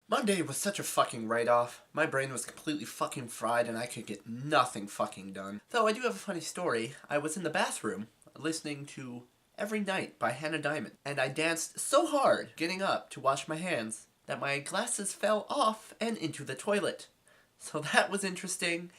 Monday was such a fucking write-off. My brain was completely fucking fried and I could get nothing fucking done. Though I do have a funny story. I was in the bathroom listening to Every Night by Hannah Diamond, and I danced so hard getting up to wash my hands that my glasses fell off and into the toilet. So that was interesting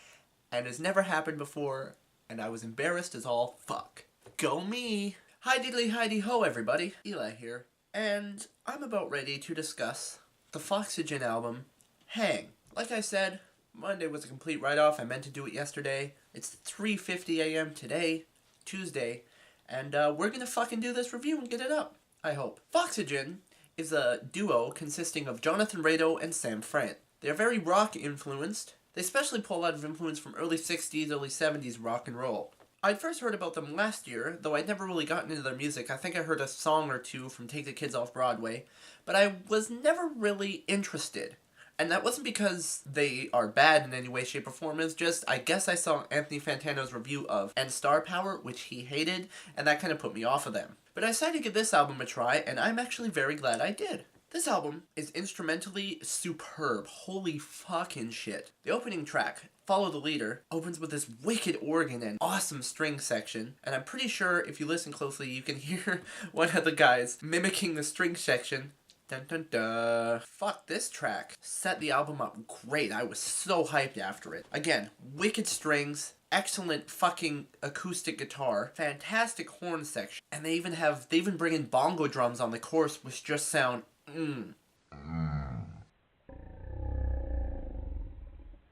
and has never happened before, and I was embarrassed as all fuck. Go me! Hi diddly hi dee ho everybody, Eli here, and I'm about ready to discuss the Foxygen album, Hang. Like I said, Monday was a complete write-off. I meant to do it yesterday. It's 3:50 a.m. today, Tuesday, and we're gonna fucking do this review and get it up, I hope. Foxygen is a duo consisting of Jonathan Rado and Sam Frant. They're very rock-influenced. They especially pull a lot of influence from early 60s, early 70s rock and roll. I'd first heard about them last year, though I'd never really gotten into their music. I think I heard a song or two from Take the Kids Off Broadway, but I was never really interested. And that wasn't because they are bad in any way, shape, or form. It's just, I guess I saw Anthony Fantano's review of And Star Power, which he hated, and that kind of put me off of them. But I decided to give this album a try, and I'm actually very glad I did. This album is instrumentally superb. Holy fucking shit. The opening track, Follow the Leader, opens with this wicked organ and awesome string section, and I'm pretty sure if you listen closely you can hear one of the guys mimicking the string section. Dun dun dun. Fuck, this track set the album up great. I was so hyped after it. Again, wicked strings, excellent fucking acoustic guitar, fantastic horn section, and they even bring in bongo drums on the chorus, which just sound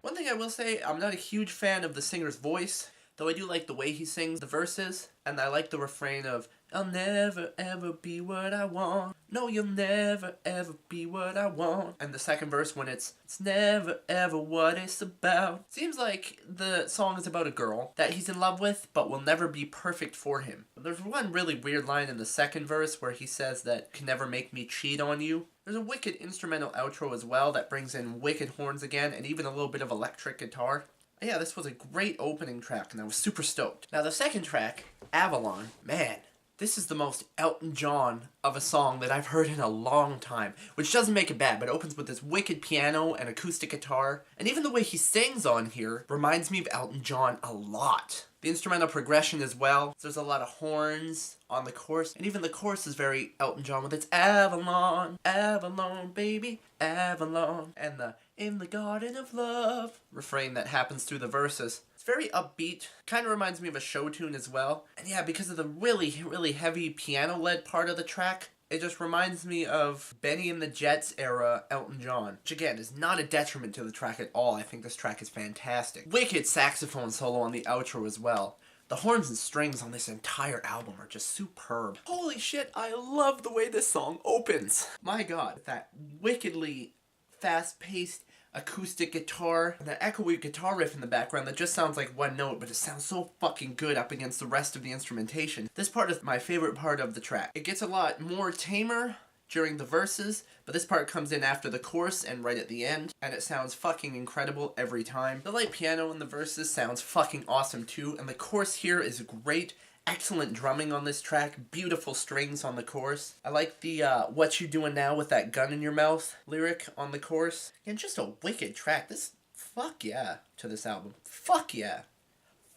One thing I will say, I'm not a huge fan of the singer's voice, though I do like the way he sings the verses, and I like the refrain of, I'll never ever be what I want. No, you'll never ever be what I want. And the second verse when it's never ever what it's about. Seems like the song is about a girl that he's in love with, but will never be perfect for him. There's one really weird line in the second verse where he says that can never make me cheat on you. There's a wicked instrumental outro as well that brings in wicked horns again and even a little bit of electric guitar. Yeah, this was a great opening track and I was super stoked. Now the second track, Avalon, man, this is the most Elton John of a song that I've heard in a long time, which doesn't make it bad, but it opens with this wicked piano and acoustic guitar, and even the way he sings on here reminds me of Elton John a lot. The instrumental progression as well, there's a lot of horns on the chorus, and even the chorus is very Elton John with its Avalon, Avalon baby, Avalon, and the in the garden of love refrain that happens through the verses. It's very upbeat, kind of reminds me of a show tune as well, and yeah, because of the really, really heavy piano-led part of the track, it just reminds me of Benny and the Jets era Elton John, which again is not a detriment to the track at all. I think this track is fantastic. Wicked saxophone solo on the outro as well. The horns and strings on this entire album are just superb. Holy shit, I love the way this song opens. My god, that wickedly fast-paced acoustic guitar, and that echoey guitar riff in the background that just sounds like one note, but it sounds so fucking good up against the rest of the instrumentation. This part is my favorite part of the track. It gets a lot more tamer during the verses, but this part comes in after the chorus and right at the end, and it sounds fucking incredible every time. The light piano in the verses sounds fucking awesome too, and the chorus here is great. Excellent drumming on this track, beautiful strings on the chorus. I like the what you doing now with that gun in your mouth lyric on the chorus. And just a wicked track. This, fuck yeah, to this album. Fuck yeah.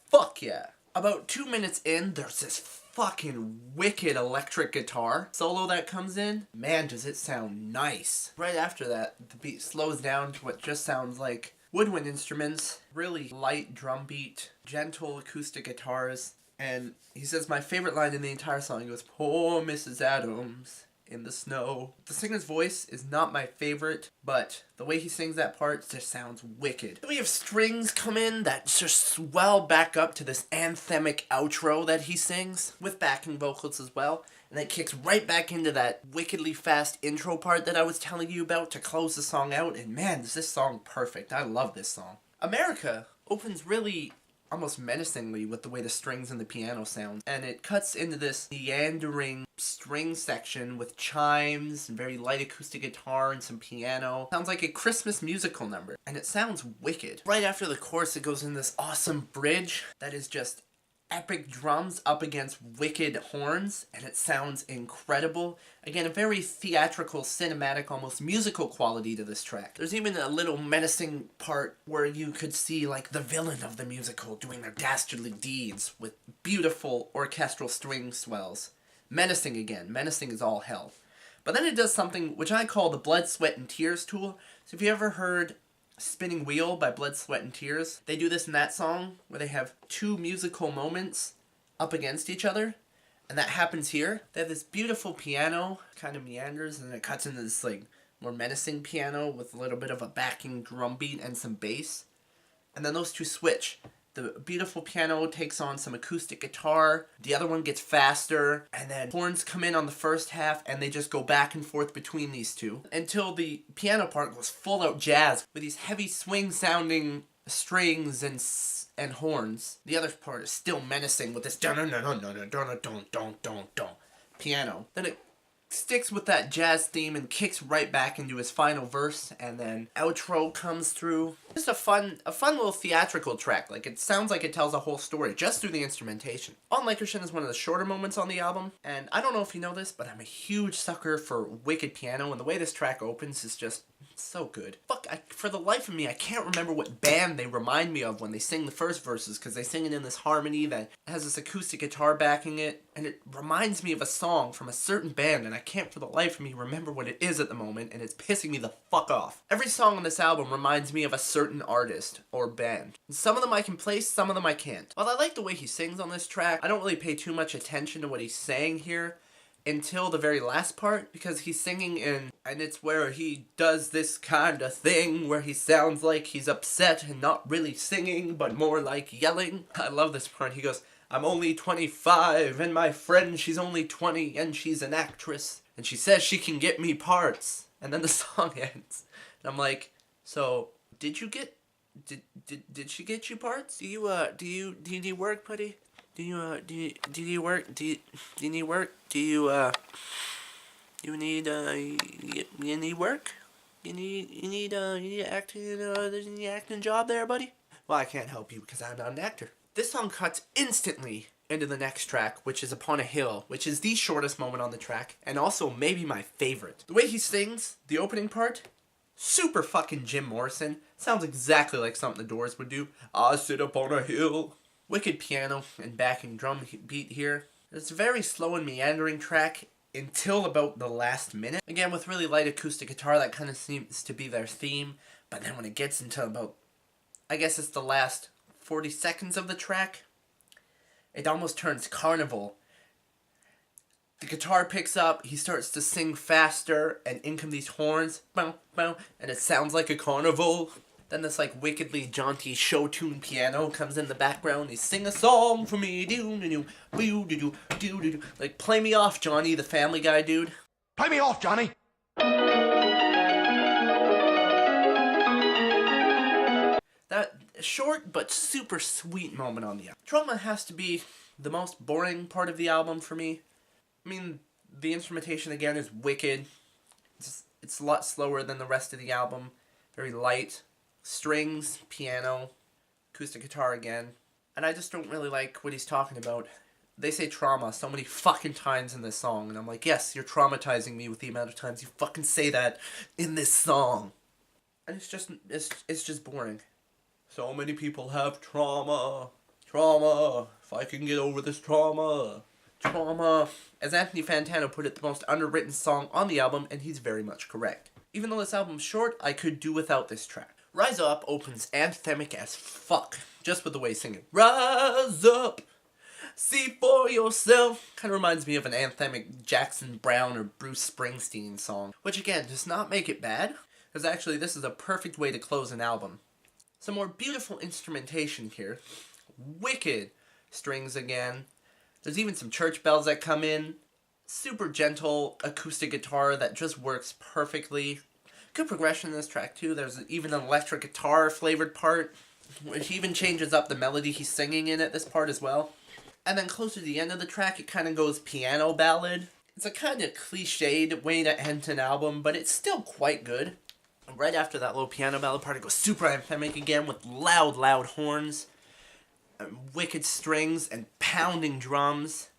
Fuck yeah. About 2 minutes in, there's this fucking wicked electric guitar solo that comes in. Man, does it sound nice. Right after that, the beat slows down to what just sounds like woodwind instruments, really light drum beat, gentle acoustic guitars. And he says my favorite line in the entire song. He goes, poor Mrs. Adams in the snow. The singer's voice is not my favorite, but the way he sings that part just sounds wicked. Then we have strings come in that just swell back up to this anthemic outro that he sings, with backing vocals as well. And then it kicks right back into that wickedly fast intro part that I was telling you about to close the song out. And man, is this song perfect. I love this song. America opens really almost menacingly with the way the strings and the piano sound, and it cuts into this meandering string section with chimes and very light acoustic guitar and some piano. Sounds like a Christmas musical number, and it sounds wicked. Right after the chorus, it goes in this awesome bridge that is just epic drums up against wicked horns, and it sounds incredible. Again, a very theatrical, cinematic, almost musical quality to this track. There's even a little menacing part where you could see like the villain of the musical doing their dastardly deeds with beautiful orchestral string swells. Menacing again. Menacing is all hell. But then it does something which I call the blood, sweat, and tears tool. So if you ever heard Spinning Wheel by Blood, Sweat, and Tears, they do this in that song where they have two musical moments up against each other. And that happens here. They have this beautiful piano, kind of meanders, and then it cuts into this like more menacing piano with a little bit of a backing drum beat and some bass. And then those two switch. The beautiful piano takes on some acoustic guitar, the other one gets faster, and then horns come in on the first half, and they just go back and forth between these two, until the piano part goes full out jazz, with these heavy swing-sounding strings and horns. The other part is still menacing with this dun-dun-dun-dun-dun-dun-dun-dun-dun piano. Then it sticks with that jazz theme and kicks right back into his final verse, and then outro comes through. Just a fun little theatrical track. Like, it sounds like it tells a whole story just through the instrumentation. On Lankishim is one of the shorter moments on the album, and I don't know if you know this, but I'm a huge sucker for wicked piano, and the way this track opens is just so good. For the life of me, I can't remember what band they remind me of when they sing the first verses, because they sing it in this harmony that has this acoustic guitar backing it, and it reminds me of a song from a certain band, and I can't for the life of me remember what it is at the moment, and it's pissing me the fuck off. Every song on this album reminds me of a certain artist or band. Some of them I can place, some of them I can't. While I like the way he sings on this track, I don't really pay too much attention to what he's saying here until the very last part, because he's singing and it's where he does this kind of thing where he sounds like he's upset and not really singing, but more like yelling. I love this part. He goes, "I'm only 25, and my friend, she's only 20, and she's an actress, and she says she can get me parts." And then the song ends. And I'm like, so, did she get you parts? Do you need work, buddy? Do you need work? Do you need work? You need work? You need an acting job there, buddy? Well, I can't help you because I'm not an actor. This song cuts instantly into the next track, which is Upon a Hill, which is the shortest moment on the track, and also maybe my favorite. The way he sings, the opening part, super fucking Jim Morrison. Sounds exactly like something the Doors would do. I sit upon a hill. Wicked piano and backing drum beat here. It's a very slow and meandering track until about the last minute. Again, with really light acoustic guitar, that kind of seems to be their theme. But then when it gets into about, I guess it's the last 40 seconds of the track, it almost turns carnival. The guitar picks up, he starts to sing faster, and in come these horns, bow, bow, and it sounds like a carnival. Then this like wickedly jaunty show tune piano comes in the background. He sing a song for me, like play me off, Johnny, the Family Guy dude. Play me off, Johnny. That short but super sweet moment on the album. Drama has to be the most boring part of the album for me. I mean, the instrumentation again is wicked. It's a lot slower than the rest of the album. Very light. Strings, piano, acoustic guitar again. And I just don't really like what he's talking about. They say trauma so many fucking times in this song, and I'm like, yes, you're traumatizing me with the amount of times you fucking say that in this song. And it's just boring. So many people have trauma. Trauma. If I can get over this trauma. Trauma. As Anthony Fantano put it, the most underwritten song on the album, and he's very much correct. Even though this album's short, I could do without this track. Rise Up opens anthemic as fuck, just with the way he's singing. Rise up, see for yourself. Kind of reminds me of an anthemic Jackson Browne or Bruce Springsteen song. Which again, does not make it bad, because actually this is a perfect way to close an album. Some more beautiful instrumentation here. Wicked strings again. There's even some church bells that come in. Super gentle acoustic guitar that just works perfectly. Good progression in this track too. There's even an electric guitar flavored part, which even changes up the melody he's singing in at this part as well. And then closer to the end of the track, it kind of goes piano ballad. It's a kind of cliched way to end an album, but it's still quite good. And right after that little piano ballad part, it goes super anthemic again with loud, loud horns. wicked strings and pounding drums.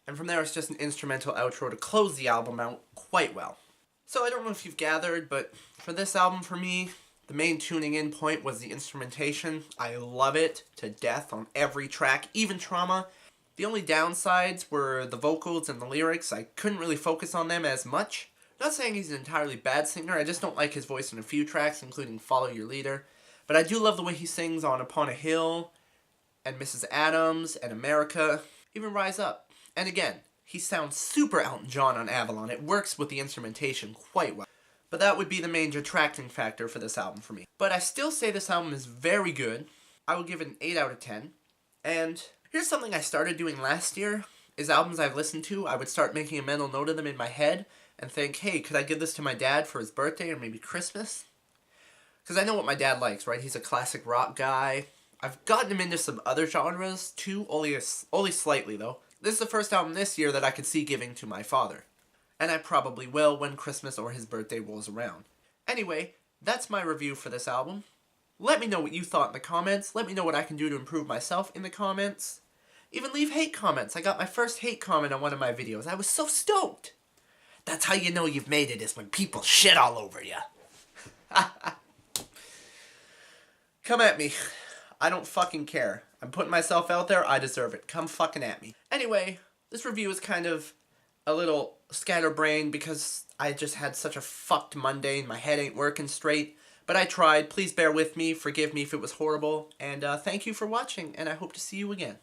And from there, it's just an instrumental outro to close the album out quite well. So I don't know if you've gathered, but for this album, for me, the main tuning in point was the instrumentation. I love it to death on every track, even Trauma. The only downsides were the vocals and the lyrics. I couldn't really focus on them as much. Not saying he's an entirely bad singer, I just don't like his voice in a few tracks, including Follow Your Leader. But I do love the way he sings on Upon a Hill, and Mrs. Adams, and America, even Rise Up. And again, he sounds super Elton John on Avalon. It works with the instrumentation quite well. But that would be the main detracting factor for this album for me. But I still say this album is very good. I would give it an 8 out of 10. And here's something I started doing last year, is albums I've listened to, I would start making a mental note of them in my head and think, hey, could I give this to my dad for his birthday or maybe Christmas? Because I know what my dad likes, right? He's a classic rock guy. I've gotten him into some other genres too, only slightly though. This is the first album this year that I could see giving to my father. And I probably will when Christmas or his birthday rolls around. Anyway, that's my review for this album. Let me know what you thought in the comments. Let me know what I can do to improve myself in the comments. Even leave hate comments. I got my first hate comment on one of my videos. I was so stoked. That's how you know you've made it, is when people shit all over you. Come at me. I don't fucking care. I'm putting myself out there. I deserve it. Come fucking at me. Anyway, this review is kind of a little scatterbrained because I just had such a fucked Monday and my head ain't working straight. But I tried. Please bear with me. Forgive me if it was horrible. And thank you for watching, and I hope to see you again.